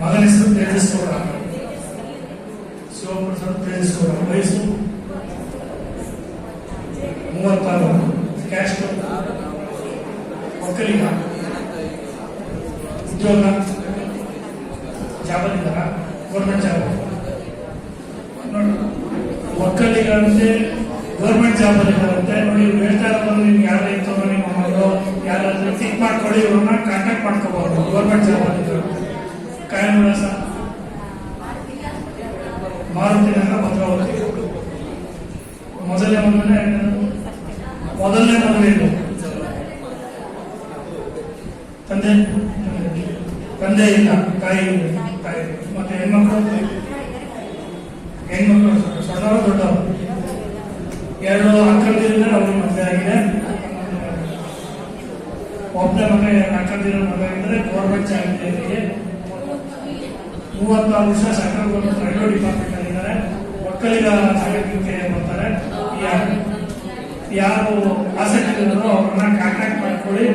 ಮಗನ ಹೆಸರು ತೇಜಸ್ಗೌಡ, ಶಿವಪ್ರಸಾದ್ ತೇಜಸ್ಗೌಡ, ವಯಸ್ಸು 36, ಕ್ಯಾಸ್ಟ್ ಒಕ್ಕಲಿಗ, ಉದ್ಯೋಗ ಜಾಬಲ್ಲಿದ್ದಾರ, ಗೌರ್ಮೆಂಟ್ ಜಾಬ್ ನೋಡಿ. ಒಕ್ಕಲಿಗ ಅಂತೆ ಗೌರ್ಮೆಂಟ್ ಜಾಬ್ ಅಲ್ಲಿದ್ದಾರಂತೆ ನೋಡಿ. ಹೇಳ್ತಾ ಇರೋದು ನಿಮ್ಗೆ ಯಾರು ಇತ್ತು ನಿಮ್ಮ ಮಗಳು ಯಾರಾದ್ರೂ ಪಿಕ್ ಮಾಡ್ಕೊಳ್ಳಿ, ಇವ್ರನ್ನ ಕಾಂಟ್ಯಾಕ್ಟ್ ಮಾಡ್ಕೋಬಹುದು. ಗೌರ್ಮೆಂಟ್ ಜಾಬ್ ಅಲ್ಲಿದ್ದಾರೆ. ಕಾಯಂ ವಿಳಾಸ ಮಾರುತಿ ನಗರ, ಭದ್ರಾವತಿ. ಮೊದಲನೇ ಮದುವೆ ತಂದೆ ಇಲ್ಲ, ತಾಯಿ. ಮತ್ತೆ ಹೆಣ್ಮಕ್ಳು ಸಣ್ಣವರು ದೊಡ್ಡವರು 2 ಅಕ್ಕಂದಿರಿಂದ ಅವ್ರಿಗೆ ಮದುವೆ ಆಗಿದೆ. ಒಬ್ಬನೇ ಮಗ 2 ಅಕ್ಕಂದಿರ ಮಗ ಇದ್ರೆ ಗೌರ್ಮೆಂಟ್ ಜಾಬ್ ಇದೆ. 36 ವರ್ಷ ಸೆಂಟ್ರಲ್ ಗೌರ್ಮೆಂಟ್ ರೈಲ್ವೆ ಡಿಪಾರ್ಟ್ಮೆಂಟ್ ಆಗಿದ್ದಾರೆ. ಒಕ್ಕಲಿಗ ಜಾಗಕ್ಕೆ ಬರ್ತಾರೆ. ಯಾರು ಆಸಕ್ತಿ ಇರೋರು ಅವ್ರನ್ನ ಕಾಂಟ್ಯಾಕ್ಟ್ ಮಾಡ್ಕೊಳ್ಳಿ.